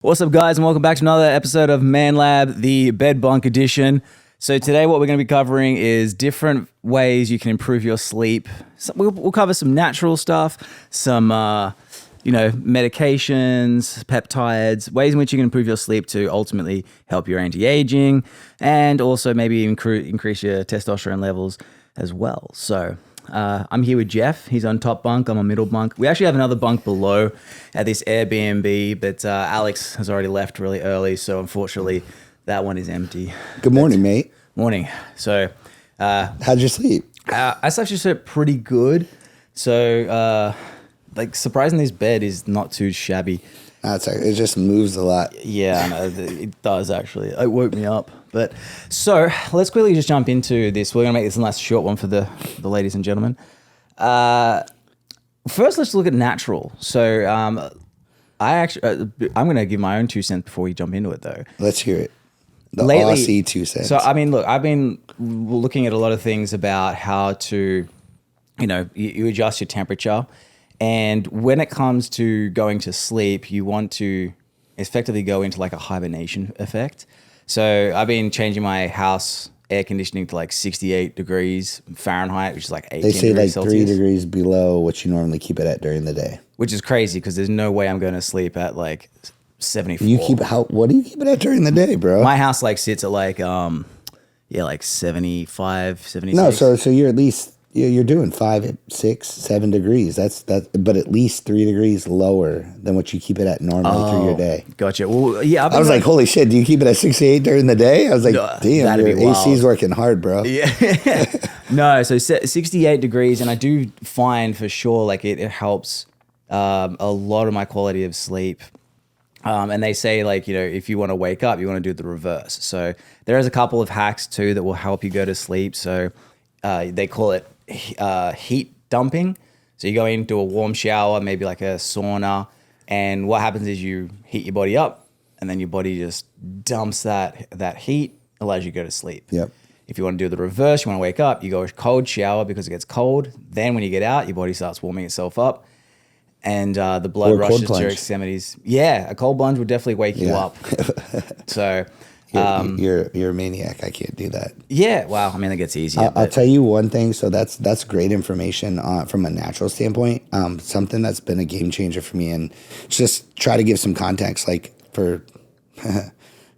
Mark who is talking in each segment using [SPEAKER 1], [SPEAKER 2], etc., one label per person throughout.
[SPEAKER 1] What's up, guys, and welcome back to another episode of ManLab, the bed bunk edition. So today what we're going to be covering is different ways you can improve your sleep. So we'll cover some natural stuff, some medications, peptides, ways in which you can improve your sleep to ultimately help your anti-aging, and also maybe increase your testosterone levels as well. So I'm here with Jeff. He's on top bunk. I'm on middle bunk. We actually have another bunk below at this Airbnb, but Alex has already left really early, so unfortunately that one is empty.
[SPEAKER 2] Good morning, mate.
[SPEAKER 1] Morning. So
[SPEAKER 2] how'd you sleep?
[SPEAKER 1] I actually slept pretty good. So surprisingly, this bed is not too shabby.
[SPEAKER 2] It just moves a lot.
[SPEAKER 1] Yeah, no, it does actually. It woke me up. But so let's quickly just jump into this. We're gonna make this a nice short one for the ladies and gentlemen. First, let's look at natural. So I'm gonna give my own 2 cents before we jump into it, though.
[SPEAKER 2] Let's hear it.
[SPEAKER 1] Lately,
[SPEAKER 2] Aussie 2 cents.
[SPEAKER 1] So I mean, look, I've been looking at a lot of things about how to, you adjust your temperature, and when it comes to going to sleep, you want to effectively go into like a hibernation effect. So I've been changing my house air conditioning to like 68 degrees Fahrenheit, which is like 18
[SPEAKER 2] they say
[SPEAKER 1] degrees
[SPEAKER 2] like
[SPEAKER 1] Celsius.
[SPEAKER 2] 3 degrees below what you normally keep it at during the day.
[SPEAKER 1] Which is crazy because there's no way I'm going to sleep at like 74.
[SPEAKER 2] What do you keep it at during the day, bro?
[SPEAKER 1] My house like sits at like 75, 76.
[SPEAKER 2] No, so you're at least you're doing 5, 6, 7 degrees. That's but at least 3 degrees lower than what you keep it at normally through your day.
[SPEAKER 1] Gotcha. Well, yeah,
[SPEAKER 2] I was like, holy shit, do you keep it at 68 during the day? I was like, damn, your AC's working hard, bro.
[SPEAKER 1] Yeah. No, so 68 degrees, and I do find for sure like it helps a lot of my quality of sleep. And they say like, if you want to wake up, you want to do the reverse. So there is a couple of hacks too that will help you go to sleep. So they call it heat dumping. So you go in, do a warm shower, maybe like a sauna, and what happens is you heat your body up, and then your body just dumps that heat, allows you to go to sleep.
[SPEAKER 2] Yep.
[SPEAKER 1] If you want to do the reverse, you want to wake up, you go a cold shower because it gets cold. Then when you get out, your body starts warming itself up, and the blood rushes to your extremities. Yeah, a cold plunge would definitely wake you up. So
[SPEAKER 2] you're a maniac. I can't do that.
[SPEAKER 1] Yeah, well, I mean, it gets easier.
[SPEAKER 2] I'll tell you one thing. So that's great information from a natural standpoint. Something that's been a game changer for me, and just try to give some context. Like for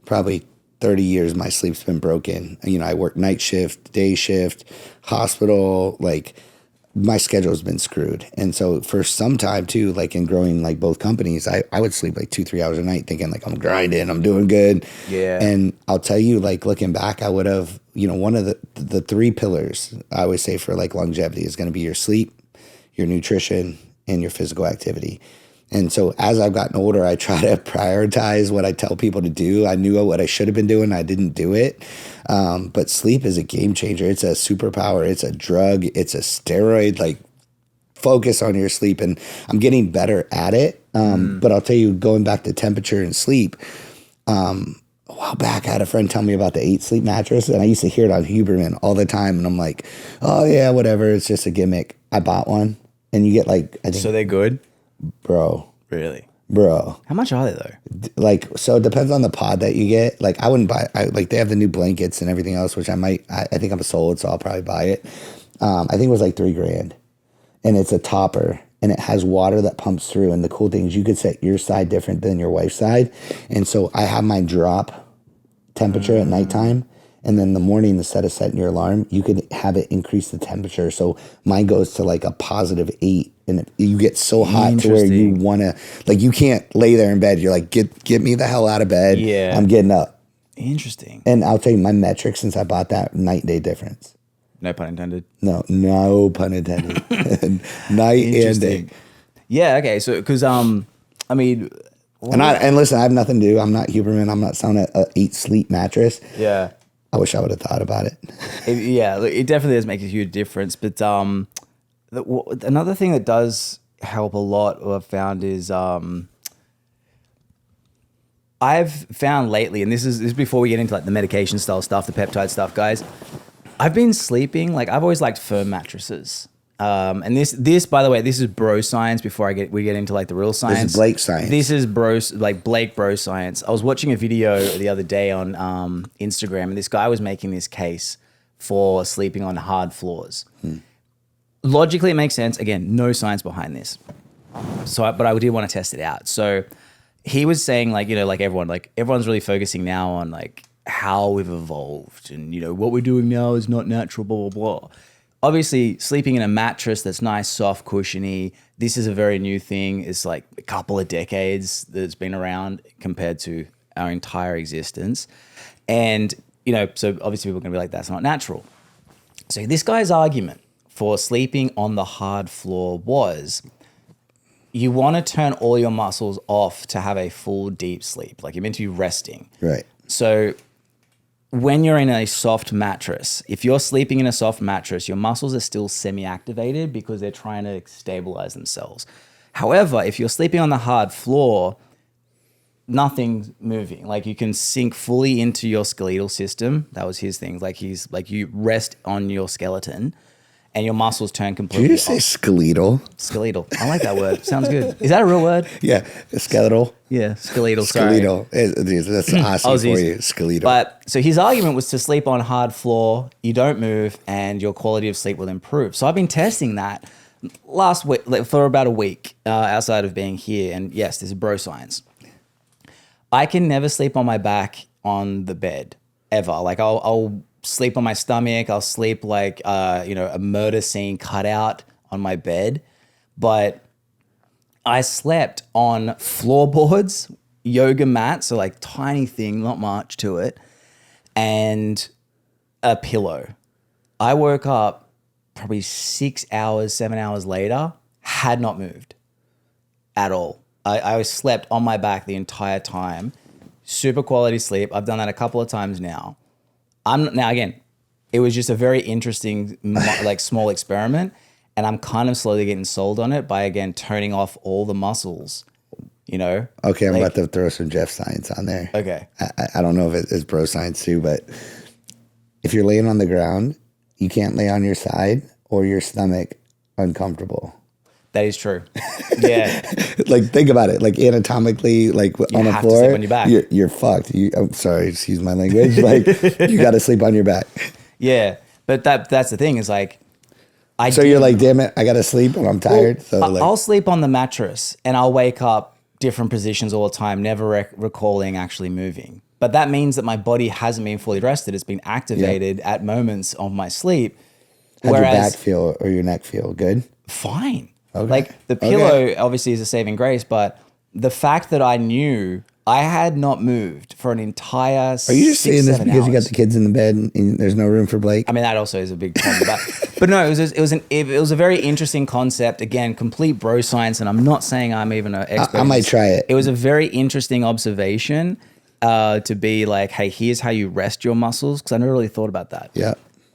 [SPEAKER 2] probably 30 years, my sleep's been broken. I work night shift, day shift, hospital, like. My schedule's been screwed. And so for some time too, like in growing like both companies, I would sleep like 2-3 hours a night thinking like I'm grinding, I'm doing good.
[SPEAKER 1] Yeah.
[SPEAKER 2] And I'll tell you, like looking back, I would have, one of the 3 pillars I always say for like longevity is going to be your sleep, your nutrition, and your physical activity. And so as I've gotten older, I try to prioritize what I tell people to do. I knew what I should have been doing. I didn't do it. But sleep is a game changer. It's a superpower. It's a drug. It's a steroid. Like, focus on your sleep. And I'm getting better at it. But I'll tell you, going back to temperature and sleep, a while back, I had a friend tell me about the 8 sleep mattress. And I used to hear it on Huberman all the time. And I'm like, oh, yeah, whatever. It's just a gimmick. I bought one. And you get like, I think.
[SPEAKER 1] So they're good?
[SPEAKER 2] Bro.
[SPEAKER 1] Really?
[SPEAKER 2] Bro.
[SPEAKER 1] How much are they though?
[SPEAKER 2] Like, so it depends on the pod that you get. Like, I wouldn't buy, they have the new blankets and everything else, which I think I'm sold, so I'll probably buy it. I think it was like $3,000. And it's a topper, and it has water that pumps through. And the cool thing is you could set your side different than your wife's side. And so I have mine drop temperature at nighttime. And then in the morning, instead of setting your alarm, you could have it increase the temperature. So mine goes to like a +8. And you get so hot to where you want to, like, you can't lay there in bed. You're like, get me the hell out of bed.
[SPEAKER 1] Yeah.
[SPEAKER 2] I'm getting up.
[SPEAKER 1] Interesting.
[SPEAKER 2] And I'll tell you, my metrics since I bought that, night day difference.
[SPEAKER 1] No pun intended.
[SPEAKER 2] No pun intended. Night and day.
[SPEAKER 1] Yeah. Okay. So, because I mean,
[SPEAKER 2] and listen, I have nothing to do. I'm not Huberman. I'm not selling a 8 sleep mattress.
[SPEAKER 1] Yeah.
[SPEAKER 2] I wish I would have thought about it.
[SPEAKER 1] It definitely does make a huge difference. But another thing that does help a lot, what I've found is I've found lately, and this is before we get into like the medication style stuff, the peptide stuff, guys. I've been sleeping, like I've always liked firm mattresses. And this, by the way, this is bro science before we get into like the real science.
[SPEAKER 2] This is Blake science.
[SPEAKER 1] This is Blake bro science. I was watching a video the other day on Instagram, and this guy was making this case for sleeping on hard floors. Logically, it makes sense. Again, no science behind this. But I did want to test it out. So he was saying like everyone's really focusing now on like how we've evolved and, what we're doing now is not natural, blah, blah, blah. Obviously, sleeping in a mattress that's nice, soft, cushiony, this is a very new thing. It's like a couple of decades that it's been around compared to our entire existence. And, so obviously people are going to be like, that's not natural. So this guy's argument for sleeping on the hard floor was you want to turn all your muscles off to have a full deep sleep. Like you're meant to be resting.
[SPEAKER 2] Right.
[SPEAKER 1] So when you're in a soft mattress, if you're sleeping in a soft mattress, your muscles are still semi-activated because they're trying to stabilize themselves. However, if you're sleeping on the hard floor, nothing's moving. Like you can sink fully into your skeletal system. That was his thing. Like you rest on your skeleton and your muscles turn completely
[SPEAKER 2] Did you say skeletal?
[SPEAKER 1] Skeletal. I like that word. Sounds good. Is that a real word?
[SPEAKER 2] Yeah. Skeletal.
[SPEAKER 1] Yeah. Skeletal. Sorry.
[SPEAKER 2] Skeletal. That's Aussie for you. Skeletal.
[SPEAKER 1] But so his argument was to sleep on hard floor, you don't move, and your quality of sleep will improve. So I've been testing that last week for about a week outside of being here. And yes, this is bro science. I can never sleep on my back on the bed ever. Like I'll sleep on my stomach. I'll sleep like, a murder scene cut out on my bed. But I slept on floorboards, yoga mat, so like tiny thing, not much to it, and a pillow. I woke up probably 6 hours, 7 hours later, had not moved at all. I slept on my back the entire time. Super quality sleep. I've done that a couple of times now. Now again, it was just a very interesting, like small experiment, and I'm kind of slowly getting sold on it by again turning off all the muscles.
[SPEAKER 2] Okay, I'm about to throw some Jeff science on there.
[SPEAKER 1] Okay,
[SPEAKER 2] I don't know if it's bro science too, but if you're laying on the ground, you can't lay on your side or your stomach uncomfortable.
[SPEAKER 1] That is true. Yeah.
[SPEAKER 2] Like think about it. Like anatomically, like on the floor,
[SPEAKER 1] sleep on your back.
[SPEAKER 2] You're fucked. I'm sorry, excuse my language. Like you got to sleep on your back.
[SPEAKER 1] Yeah, but that's the thing is like,
[SPEAKER 2] you're like, damn it, I got to sleep and I'm tired.
[SPEAKER 1] I'll sleep on the mattress and I'll wake up different positions all the time, never recalling actually moving. But that means that my body hasn't been fully rested. It's been activated at moments of my sleep.
[SPEAKER 2] How'd your back feel or your neck feel? Good?
[SPEAKER 1] Fine.
[SPEAKER 2] Okay.
[SPEAKER 1] Like the pillow obviously is a saving grace, but the fact that I knew I had not moved for an entire 6, 7 hours.
[SPEAKER 2] Are you just saying this because you got the kids in the bed and there's no room for Blake?
[SPEAKER 1] I mean, that also is a big problem. But no, it was a very interesting concept. Again, complete bro science, and I'm not saying I'm even an expert.
[SPEAKER 2] I might try it.
[SPEAKER 1] It was a very interesting observation to be like, hey, here's how you rest your muscles, because I never really thought about that.
[SPEAKER 2] Yeah.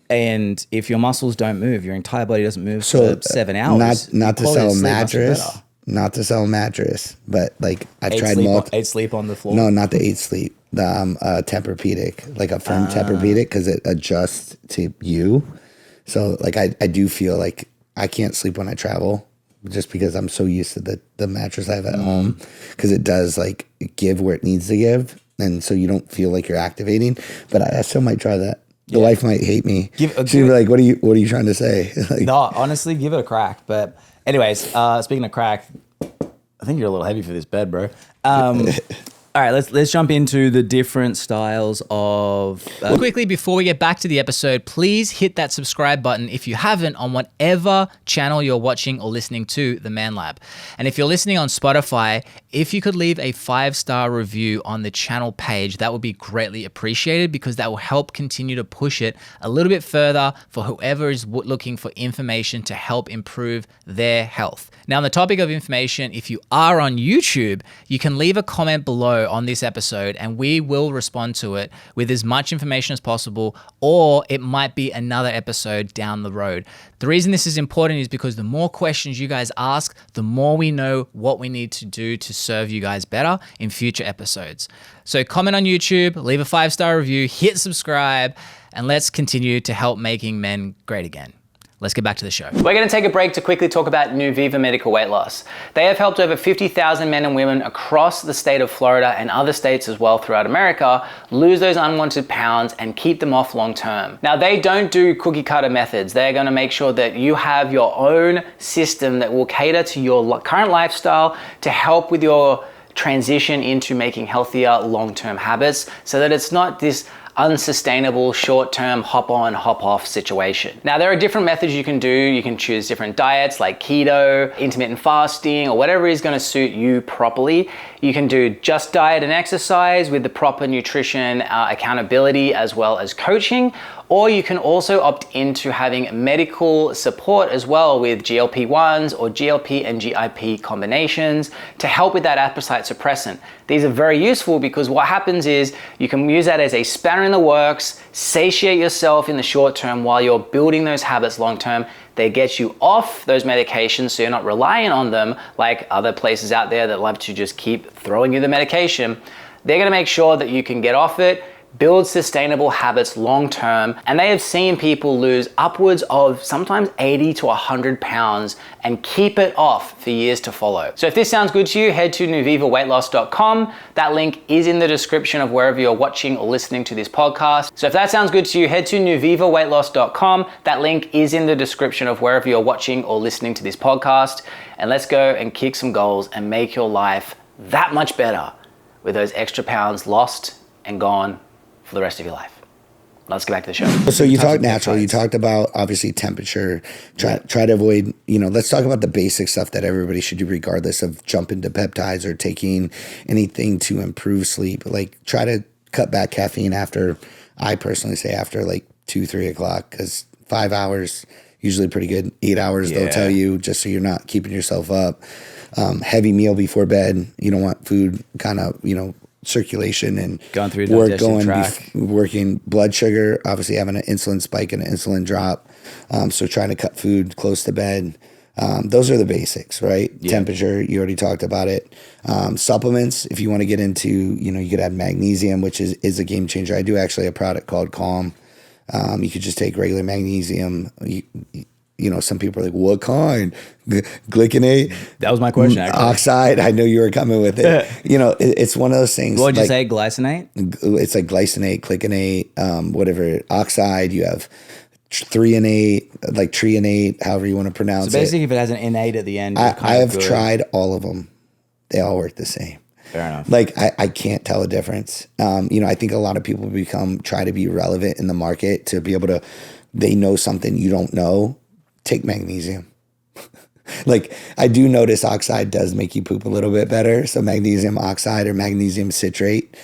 [SPEAKER 1] And if your muscles don't move, your entire body doesn't move for 7 hours.
[SPEAKER 2] Not to sell a mattress. Not to sell a mattress, but like I've tried
[SPEAKER 1] Ate sleep on the floor.
[SPEAKER 2] No, not the 8 sleep. The Tempur-Pedic, like a firm Tempur-Pedic, because it adjusts to you. So like I do feel like I can't sleep when I travel, just because I'm so used to the mattress I have at home, because it does like give where it needs to give, and so you don't feel like you're activating. But I still might try that. The wife might hate me. She'd be like, "What are you trying to say?" Like,
[SPEAKER 1] no, honestly, give it a crack. But anyways, speaking of crack, I think you're a little heavy for this bed, bro. All right, let's jump into the different styles of... Quickly, before we get back to the episode, please hit that subscribe button if you haven't on whatever channel you're watching or listening to the ManLab. And if you're listening on Spotify, if you could leave a 5-star review on the channel page, that would be greatly appreciated, because that will help continue to push it a little bit further for whoever is looking for information to help improve their health. Now, on the topic of information, if you are on YouTube, you can leave a comment below on this episode and we will respond to it with as much information as possible, or it might be another episode down the road. The reason this is important is because the more questions you guys ask, the more we know what we need to do to serve you guys better in future episodes. So comment on YouTube, leave a 5-star review, hit subscribe, and let's continue to help making men great again.
[SPEAKER 3] Let's get back to the show. We're going to take a break to quickly talk about Nuviva Medical Weight Loss. They have helped over 50,000 men and women across the state of Florida and other states as well throughout America lose those unwanted pounds and keep them off long term. Now, they don't do cookie cutter methods. They're going to make sure that you have your own system that will cater to your current lifestyle to help with your transition into making healthier long-term habits so that it's not this unsustainable short-term hop on, hop off situation. Now, there are different methods you can do. You can choose different diets like keto, intermittent fasting, or whatever is gonna suit you properly. You can do just diet and exercise with the proper nutrition, accountability, as well as coaching. Or you can also opt into having medical support as well with GLP-1s or GLP and GIP combinations to help with that appetite suppressant. These are very useful because what happens is you can use that as a spanner in the works, satiate yourself in the short term while you're building those habits long term. They get you off those medications so you're not relying on them like other places out there that love to just keep throwing you the medication. They're gonna make sure that you can get off it, build sustainable habits long term, and they have seen people lose upwards of sometimes 80 to 100 pounds and keep it off for years to follow. So if this sounds good to you, head to nuvivaweightloss.com. That link is in the description of wherever you're watching or listening to this podcast. So if that sounds good to you, head to nuvivaweightloss.com. That link is in the description of wherever you're watching or listening to this podcast. And let's go and kick some goals and make your life that much better with those extra pounds lost and gone for the rest of your life. Let's get back to the show.
[SPEAKER 2] So you talked natural. You talked about obviously temperature. Try to avoid. Let's talk about the basic stuff that everybody should do, regardless of jumping to peptides or taking anything to improve sleep. Like try to cut back caffeine after. I personally say after like 2-3 o'clock, because 5 hours usually pretty good. 8 hours they'll tell you, just so you're not keeping yourself up. Heavy meal before bed. You don't want food kind of circulation and
[SPEAKER 1] going through the track.
[SPEAKER 2] Working blood sugar, obviously having an insulin spike and an insulin drop. So trying to cut food close to bed. Those are the basics, right? Yeah. Temperature, you already talked about it. Supplements, if you want to get into, you could have magnesium, which is a game changer. I do actually a product called Calm. You could just take regular magnesium. Some people are like, what kind? Glycinate?
[SPEAKER 1] That was my question, actually.
[SPEAKER 2] Oxide? I know you were coming with it. It's one of those things.
[SPEAKER 1] What did you say, glycinate?
[SPEAKER 2] It's like glycinate, glycinate, whatever. Oxide, you have threonate, like treonate, however you want to pronounce it.
[SPEAKER 1] So basically, if it has an innate at the end,
[SPEAKER 2] I have tried all of them. They all work the same.
[SPEAKER 1] Fair enough.
[SPEAKER 2] Like, I can't tell a difference. I think a lot of people try to be relevant in the market to be able to, they know something you don't know. Take magnesium. Like, I do notice oxide does make you poop a little bit better. So magnesium oxide or magnesium citrate,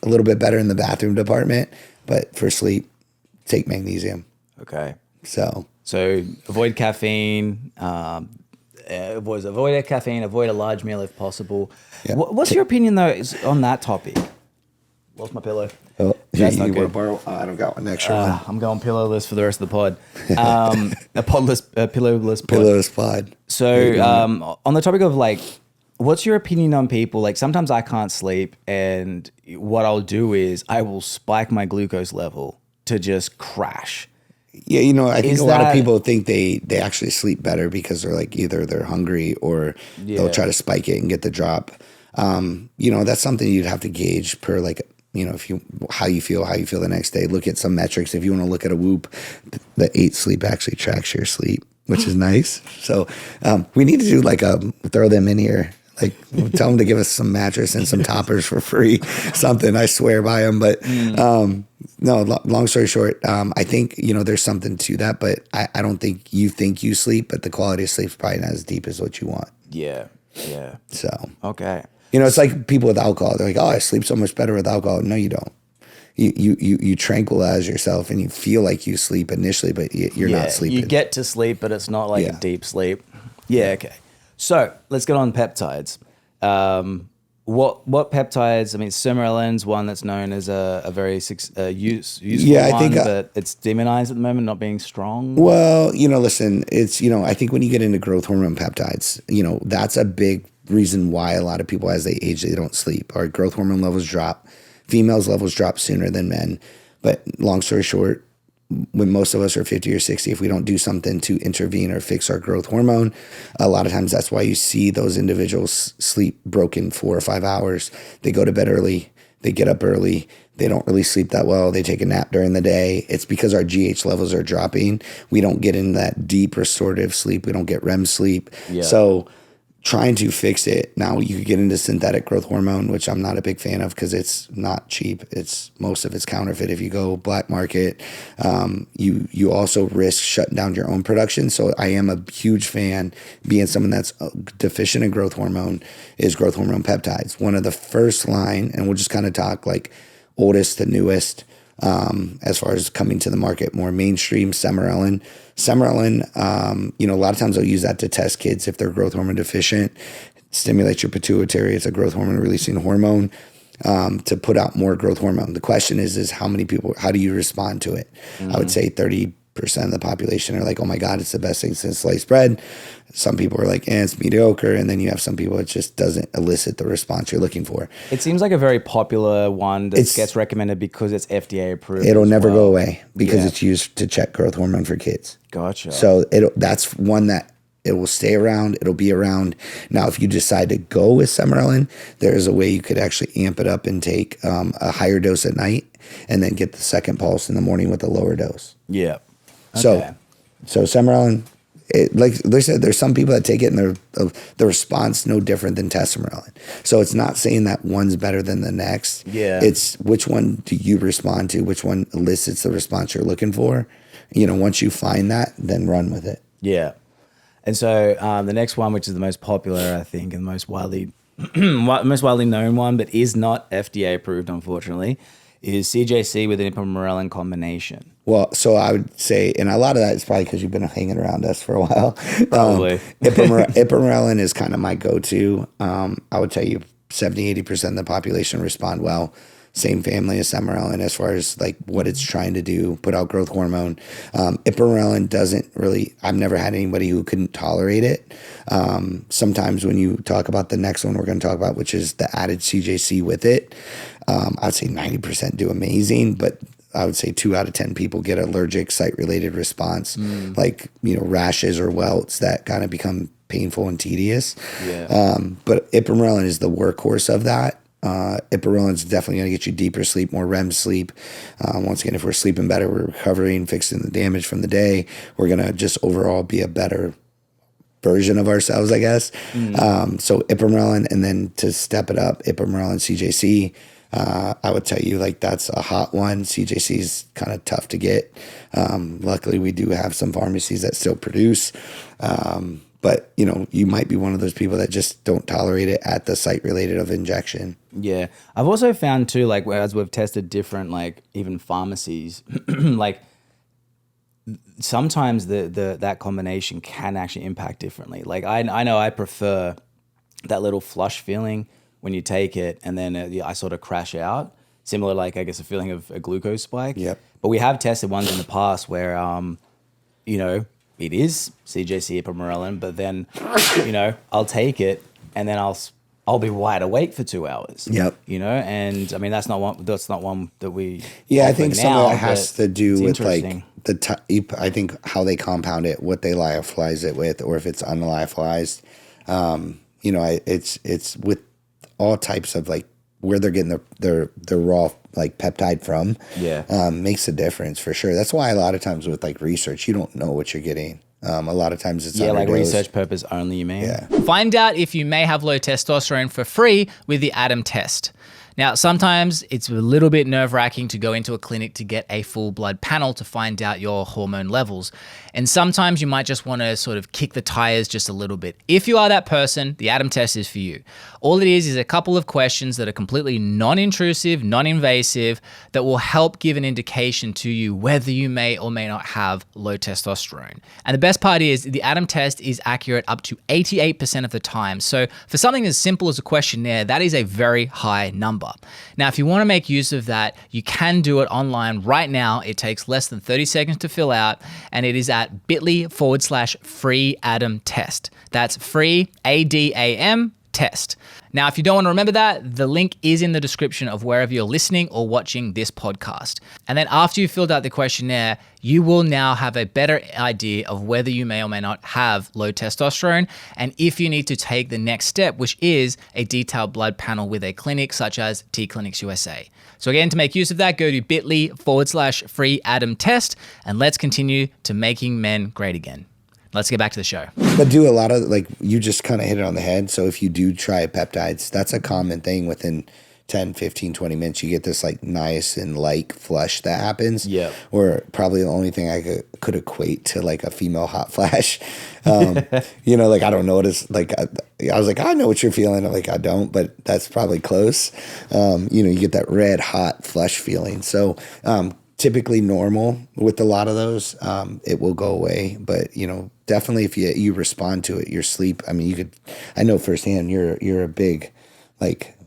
[SPEAKER 2] a little bit better in the bathroom department. But for sleep, take magnesium.
[SPEAKER 1] Okay.
[SPEAKER 2] So
[SPEAKER 1] avoid caffeine. Avoid caffeine. Avoid a large meal if possible. Yeah. What's your opinion though on that topic? Lost my pillow.
[SPEAKER 2] Oh, that's not good. Borrow? I don't got one extra one.
[SPEAKER 1] I'm going pillowless for the rest of the pod. A pillowless pod.
[SPEAKER 2] Pillowless pod.
[SPEAKER 1] So on the topic of like, what's your opinion on people? Like sometimes I can't sleep, and what I'll do is I will spike my glucose level to just crash.
[SPEAKER 2] Yeah, I think a lot of people think they actually sleep better because they're like either they're hungry or they'll try to spike it and get the drop. That's something you'd have to gauge per like, how you feel the next day. Look at some metrics. If you want to look at a Whoop, the 8 sleep actually tracks your sleep, which is nice. So we need to do like throw them in here. Like tell them to give us some mattress and some toppers for free, something. I swear by them. But no, long story short, I think, there's something to that, but I don't think you sleep, but the quality of sleep is probably not as deep as what you want.
[SPEAKER 1] Yeah. Yeah.
[SPEAKER 2] So,
[SPEAKER 1] okay.
[SPEAKER 2] It's like people with alcohol. They're like, oh, I sleep so much better with alcohol. No, you don't. You tranquilize yourself and you feel like you sleep initially, but you're not sleeping.
[SPEAKER 1] You get to sleep, but it's not like a deep sleep. Yeah, okay. So let's get on peptides. What peptides? I mean, Sermorelin's one that's known as a very useful one, but it's demonized at the moment, not being strong.
[SPEAKER 2] Well, listen, it's, I think when you get into growth hormone peptides, that's a big reason why a lot of people as they age, they don't sleep. Our growth hormone levels drop. Females levels drop sooner than men. But long story short, when most of us are 50 or 60, if we don't do something to intervene or fix our growth hormone, a lot of times that's why you see those individuals sleep broken 4 or 5 hours. They go to bed early, they get up early, they don't really sleep that well, they take a nap during the day. It's because our GH levels are dropping. We don't get in that deep restorative sleep. We don't get REM sleep.
[SPEAKER 1] Yeah.
[SPEAKER 2] So trying to fix it. Now you could get into synthetic growth hormone, which I'm not a big fan of because it's not cheap. Most of it's counterfeit. If you go black market, you also risk shutting down your own production. So I am a huge fan, being someone that's deficient in growth hormone, is growth hormone peptides. One of the first line, and we'll just kind of talk like oldest to newest, as far as coming to the market, more mainstream, Sermorelin. Sermorelin, a lot of times they'll use that to test kids if they're growth hormone deficient. Stimulates your pituitary. It's a growth hormone releasing hormone, to put out more growth hormone. The question is how many people, how do you respond to it? I would say 30% of the population are like, oh my God, it's the best thing since sliced bread. Some people are like, it's mediocre. And then you have some people, it just doesn't elicit the response you're looking for.
[SPEAKER 1] It seems like a very popular one that gets recommended because it's FDA approved.
[SPEAKER 2] It'll never go away because it's used to check growth hormone for kids.
[SPEAKER 1] Gotcha.
[SPEAKER 2] So that's one that it will stay around. It'll be around. Now, if you decide to go with Sermorelin, there is a way you could actually amp it up and take a higher dose at night and then get the second pulse in the morning with a lower dose.
[SPEAKER 1] Yeah. Okay.
[SPEAKER 2] So Sermorelin, like they said, there's some people that take it and the response no different than testosterone. So it's not saying that one's better than the next.
[SPEAKER 1] Yeah.
[SPEAKER 2] It's which one do you respond to? Which one elicits the response you're looking for? Once you find that, then run with it.
[SPEAKER 1] Yeah. And so the next one, which is the most popular, I think, and most widely known one, but is not FDA approved, unfortunately, is CJC with an Ipamorelin combination.
[SPEAKER 2] Well, so I would say, and a lot of that is probably because you've been hanging around us for a while.
[SPEAKER 1] Probably.
[SPEAKER 2] Ipamorelin is kind of my go-to. I would tell you 70-80% of the population respond well. Same family as Sermorelin as far as like what it's trying to do, put out growth hormone. Ipamorelin doesn't really, I've never had anybody who couldn't tolerate it. Sometimes when you talk about the next one we're going to talk about, which is the added CJC with it, I'd say 90% do amazing, but I would say 2 out of 10 people get allergic site-related response, like, rashes or welts that kind of become painful and tedious.
[SPEAKER 1] Yeah.
[SPEAKER 2] But Ipamorelin is the workhorse of that. Ipamorelin is definitely going to get you deeper sleep, more REM sleep. Once again, if we're sleeping better, we're recovering, fixing the damage from the day. We're going to just overall be a better version of ourselves, I guess. So Ipamorelin, and then to step it up, Ipamorelin CJC. I would tell you like that's a hot one. CJC is kind of tough to get. Luckily, we do have some pharmacies that still produce. But, you might be one of those people that just don't tolerate it at the site related of injection.
[SPEAKER 1] Yeah. I've also found too, like, as we've tested different, like, even pharmacies, like, sometimes that combination can actually impact differently. Like, I know I prefer that little flush feeling when you take it and then I sort of crash out. Similar, like, I guess, a feeling of a glucose spike.
[SPEAKER 2] Yep.
[SPEAKER 1] But we have tested ones in the past where, it is CJC Ipamorelin, but then, I'll take it and then I'll be wide awake for 2 hours.
[SPEAKER 2] Yep.
[SPEAKER 1] And I mean, that's not one that we.
[SPEAKER 2] Yeah, I think some of that has to do with like
[SPEAKER 3] I think how they compound it, what they lyophilize it with, or if it's unlyophilized. It's with all types of like where they're getting their raw like peptide from.
[SPEAKER 1] Yeah.
[SPEAKER 3] Makes a difference for sure. That's why a lot of times with like research, you don't know what you're getting. A lot of times it's
[SPEAKER 1] like
[SPEAKER 3] underdosed.
[SPEAKER 1] research purpose only, you mean?
[SPEAKER 3] Yeah.
[SPEAKER 4] Find out if you may have low testosterone for free with the Atom test. Now, sometimes it's a little bit nerve-wracking to go into a clinic to get a full blood panel to find out your hormone levels. And sometimes you might just want to sort of kick the tires just a little bit. If you are that person, the Atom test is for you. All it is a couple of questions that are completely non-intrusive, non-invasive, that will help give an indication to you whether you may or may not have low testosterone. And the best part is the Atom test is accurate up to 88% of the time. So for something as simple as a questionnaire, that is a very high number. Now, if you want to make use of that, you can do it online right now. It takes less than 30 seconds to fill out, and it is at bit.ly/free Atom test. That's free, ADAM test. Now, if you don't want to remember that, the link is in the description of wherever you're listening or watching this podcast. And then after you've filled out the questionnaire, you will now have a better idea of whether you may or may not have low testosterone and if you need to take the next step, which is a detailed blood panel with a clinic such as T-Clinics USA. So again, to make use of that, go to bit.ly/free Adam test and let's continue to making men great again. Let's get back to the show.
[SPEAKER 2] But do a lot of, like, you just kind of hit it on the head. So if you do try peptides, that's a common thing. Within 10, 15, 20 minutes, you get this like nice and light flush that happens.
[SPEAKER 1] Yeah.
[SPEAKER 2] Or probably the only thing I could equate to like a female hot flash. Like I don't notice, like I was like, I know what you're feeling. I'm like, I don't, but that's probably close. You get that red hot flush feeling. So, typically normal with a lot of those, it will go away, but definitely if you respond to it, your sleep, I mean, I know firsthand you're a big like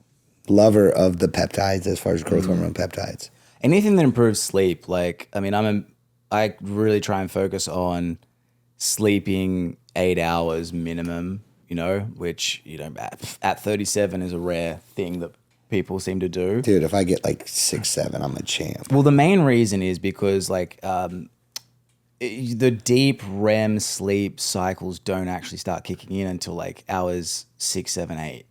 [SPEAKER 2] lover of the peptides as far as growth hormone peptides.
[SPEAKER 1] Anything that improves sleep, like, I mean, I really try and focus on sleeping 8 hours minimum, which, at 37 is a rare thing that people seem to do.
[SPEAKER 2] Dude, if I get like 6, 7, I'm a champ.
[SPEAKER 1] Well, the main reason is because like the deep REM sleep cycles don't actually start kicking in until like hours 6, 7, 8.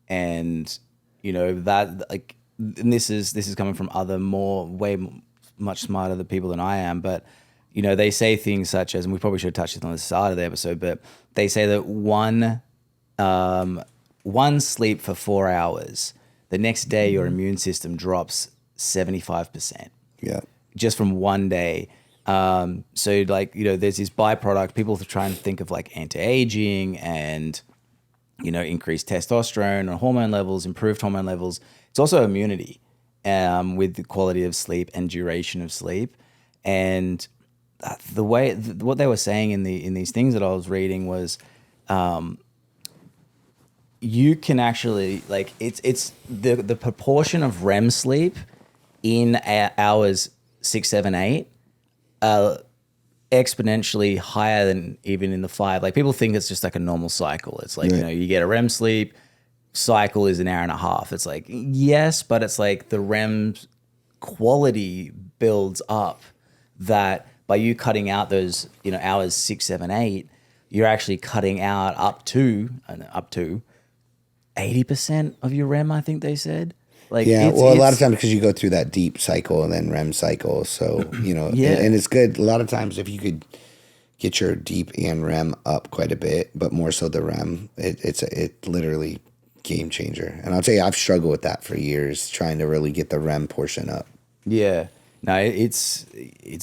[SPEAKER 1] And that like, and this is coming from other much smarter the people than I am, but they say things such as, and we probably should have touched it on the start of the episode, but they say that one sleep for 4 hours, the next day your immune system drops 75%.
[SPEAKER 2] Yeah.
[SPEAKER 1] Just from one day. So like, there's this byproduct. People try and think of like anti-aging and, increased testosterone or hormone levels, improved hormone levels. It's also immunity with the quality of sleep and duration of sleep. And what they were saying in these things that I was reading was, you can actually, like, it's the proportion of REM sleep in hours 6, 7, 8 exponentially higher than even in the 5. Like, people think it's just like a normal cycle. It's like, you get a REM sleep cycle is an hour and a half. It's like, yes, but it's like the REM quality builds up that by you cutting out those, hours 6, 7, 8, you're actually cutting out up to 80% of your REM, I think they said. Like,
[SPEAKER 2] yeah, a lot of times because you go through that deep cycle and then REM cycle. So, and it's good. A lot of times if you could get your deep and REM up quite a bit, but more so the REM, it's literally game changer. And I'll tell you, I've struggled with that for years, trying to really get the REM portion up.
[SPEAKER 1] Yeah, no, it's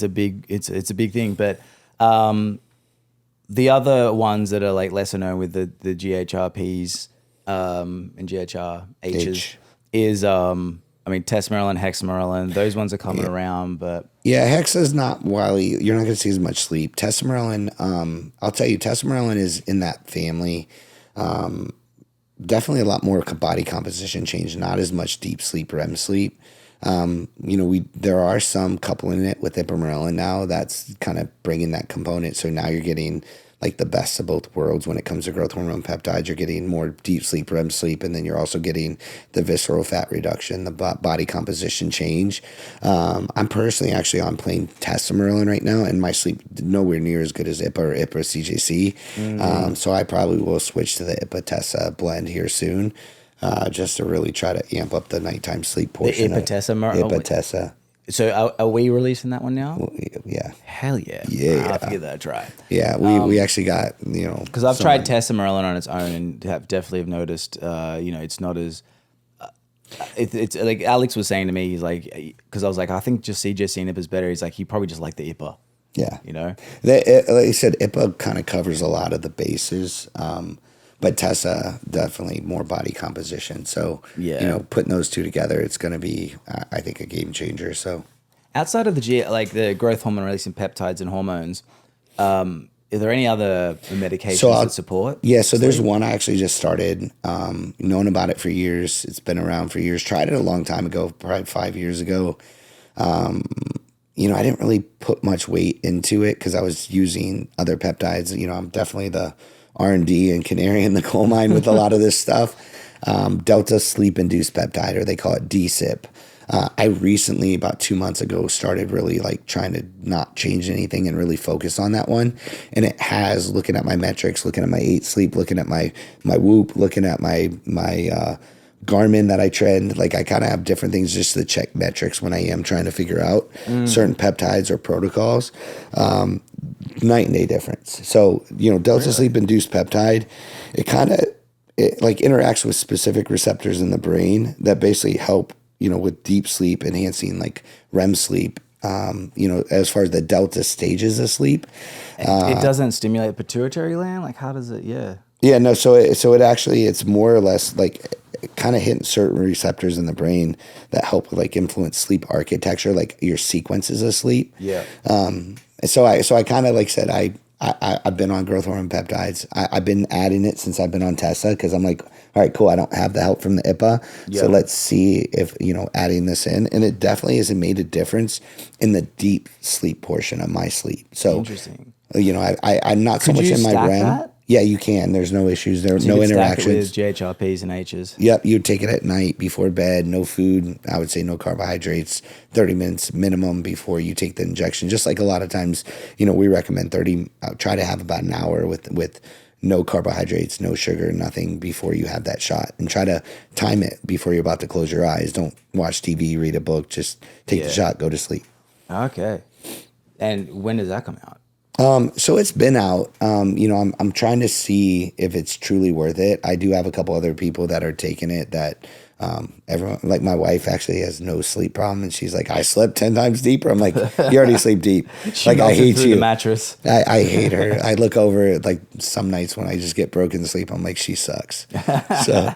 [SPEAKER 1] a big thing. But the other ones that are like lesser known with the GHRPs and GHRHs is Sermorelin, Hexamorelin. Those ones are coming around, but
[SPEAKER 2] yeah, Hex is not widely. You're not going to see as much sleep. Sermorelin, I'll tell you, Sermorelin is in that family. Definitely a lot more body composition change, not as much deep sleep, REM sleep. There are some coupling it with Ipamorelin now. That's kind of bringing that component. So now you're getting like the best of both worlds when it comes to growth hormone peptides. You're getting more deep sleep, REM sleep, and then you're also getting the visceral fat reduction, the body composition change. I'm personally actually on plain Sermorelin right now, and my sleep nowhere near as good as IPA or IPA CJC. So I probably will switch to the IPA Tessa blend here soon, just to really try to amp up the nighttime sleep portion.
[SPEAKER 1] The IPA
[SPEAKER 2] IPA Tessa.
[SPEAKER 1] So are we releasing that one now?
[SPEAKER 2] Well, yeah.
[SPEAKER 1] Hell yeah.
[SPEAKER 2] Yeah.
[SPEAKER 1] I'll have to give that a try.
[SPEAKER 2] Yeah, we actually got,
[SPEAKER 1] because I've tried Sermorelin on its own and definitely have noticed, it's not as, it's like Alex was saying to me, he's like, because I was like, I think just CJC and IPA is better. He's like, he probably just like the IPA.
[SPEAKER 2] Yeah.
[SPEAKER 1] Like
[SPEAKER 2] I said, IPA kind of covers a lot of the bases. But Tessa, definitely more body composition. So, putting those two together, it's going to be, I think, a game changer. So,
[SPEAKER 1] outside of the growth hormone releasing peptides and hormones, are there any other medications that support?
[SPEAKER 2] Yeah, so there's one I actually just started, known about it for years. It's been around for years. Tried it a long time ago, probably 5 years ago. I didn't really put much weight into it because I was using other peptides. I'm definitely the R&D and canary in the coal mine with a lot of this stuff. Delta Sleep Inducing Peptide, or they call it DSIP. I recently, about 2 months ago, started really like trying to not change anything and really focus on that one. And it has, looking at my metrics, looking at my 8 sleep, looking at my Whoop, looking at my Garmin that I trend. Like I kind of have different things just to check metrics when I am trying to figure out certain peptides or protocols. Night and day difference. So, Delta Sleep Induced Peptide, it like interacts with specific receptors in the brain that basically help, with deep sleep, enhancing like REM sleep, as far as the delta stages of sleep.
[SPEAKER 1] It doesn't stimulate the pituitary gland? Like how does it, yeah.
[SPEAKER 2] Yeah, no, so it actually, it's more or less like kind of hitting certain receptors in the brain that help like influence sleep architecture, like your sequences of sleep.
[SPEAKER 1] Yeah.
[SPEAKER 2] So I kind of like said, I've been on growth hormone peptides. I've been adding it since I've been on Tessa because I'm like, all right, cool. I don't have the help from the IPA. So let's see if, adding this in. And it definitely has made a difference in the deep sleep portion of my sleep. So,
[SPEAKER 1] interesting.
[SPEAKER 2] I'm not so much in my REM.
[SPEAKER 1] That?
[SPEAKER 2] Yeah, you can. There's no issues. There's no interactions.
[SPEAKER 1] With GHRPs and H's.
[SPEAKER 2] Yep, you take it at night before bed. No food. I would say no carbohydrates. 30 minutes minimum before you take the injection. Just like a lot of times, we recommend 30. Try to have about an hour with no carbohydrates, no sugar, nothing before you have that shot, and try to time it before you're about to close your eyes. Don't watch TV, read a book. Just take the shot, go to sleep.
[SPEAKER 1] Okay. And when does that come out?
[SPEAKER 2] So it's been out. I'm trying to see if it's truly worth it. I do have a couple other people that are taking it that everyone, like my wife actually has no sleep problem, and she's like, I slept 10 times deeper. I'm like, you already sleep deep. Like I hate you.
[SPEAKER 1] The mattress.
[SPEAKER 2] I hate her. I look over like some nights when I just get broken sleep. I'm like, she sucks. So.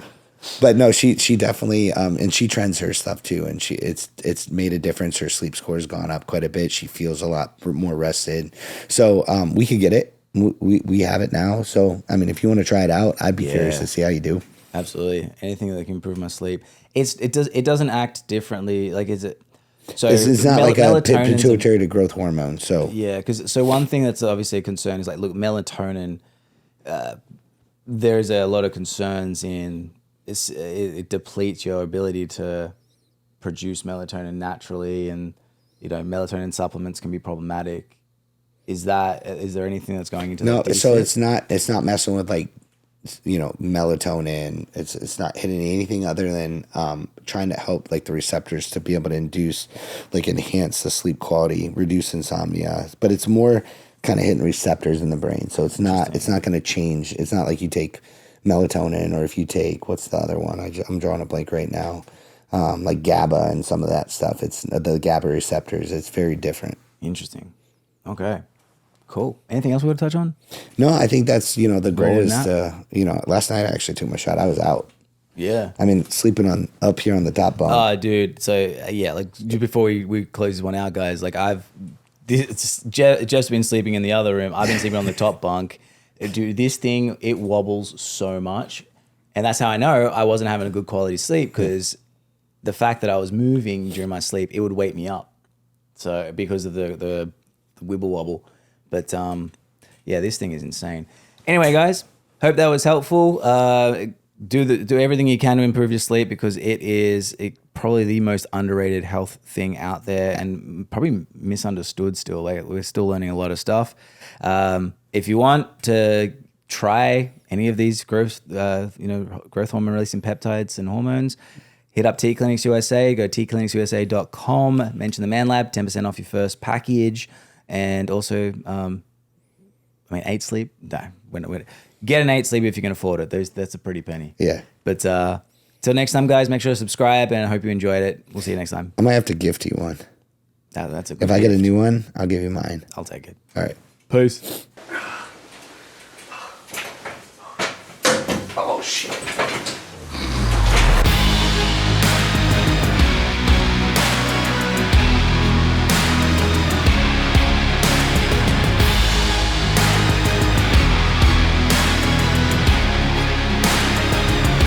[SPEAKER 2] But no, she definitely, and she trends her stuff too, and it's made a difference. Her sleep score has gone up quite a bit. She feels a lot more rested. So we could get it. We have it now. So I mean, if you want to try it out, I'd be curious to see how you do.
[SPEAKER 1] Absolutely, anything that can improve my sleep. It doesn't act differently. Like is it? So
[SPEAKER 2] it's not like a pituitary to growth hormone. So
[SPEAKER 1] yeah, because one thing that's obviously a concern is like, look, melatonin. There's a lot of concerns in. It depletes your ability to produce melatonin naturally, and melatonin supplements can be problematic. Is there anything that's going into
[SPEAKER 2] no?
[SPEAKER 1] that?
[SPEAKER 2] So it's not messing with like melatonin. It's not hitting anything other than trying to help like the receptors to be able to enhance the sleep quality, reduce insomnia. But it's more kind of hitting receptors in the brain. So it's not going to change. It's not like you take melatonin, or if you take, what's the other one? I'm drawing a blank right now. Like GABA and some of that stuff. It's the GABA receptors. It's very different.
[SPEAKER 1] Interesting. Okay. Cool. Anything else we want to touch on?
[SPEAKER 2] No, I think that's, the goal is to, last night I actually took my shot. I was out.
[SPEAKER 1] Yeah.
[SPEAKER 2] I mean, sleeping up here on the top bunk.
[SPEAKER 1] Oh, dude. So yeah, like just before we close this one out, guys, like Jeff's been sleeping in the other room. I've been sleeping on the top bunk. Dude, this thing, it wobbles so much. And that's how I know I wasn't having a good quality sleep, because the fact that I was moving during my sleep, it would wake me up. So because of the wibble wobble. But yeah, this thing is insane. Anyway, guys, hope that was helpful. Do everything you can to improve your sleep, because it is probably the most underrated health thing out there, and probably misunderstood still. Like, we're still learning a lot of stuff. If you want to try any of these growth hormone releasing peptides and hormones, hit up T Clinics USA. Go to tclinicsusa.com. Mention the ManLab, 10% off your first package, and also 8 Sleep. No, get an 8 Sleep if you can afford it. That's a pretty penny.
[SPEAKER 2] Yeah.
[SPEAKER 1] But till next time, guys, make sure to subscribe, and I hope you enjoyed it. We'll see you next time.
[SPEAKER 2] I might have to gift you one.
[SPEAKER 1] That's a good
[SPEAKER 2] If I get a new one, I'll give you mine.
[SPEAKER 1] I'll take it.
[SPEAKER 2] All right.
[SPEAKER 1] Peace.
[SPEAKER 2] Oh, shit.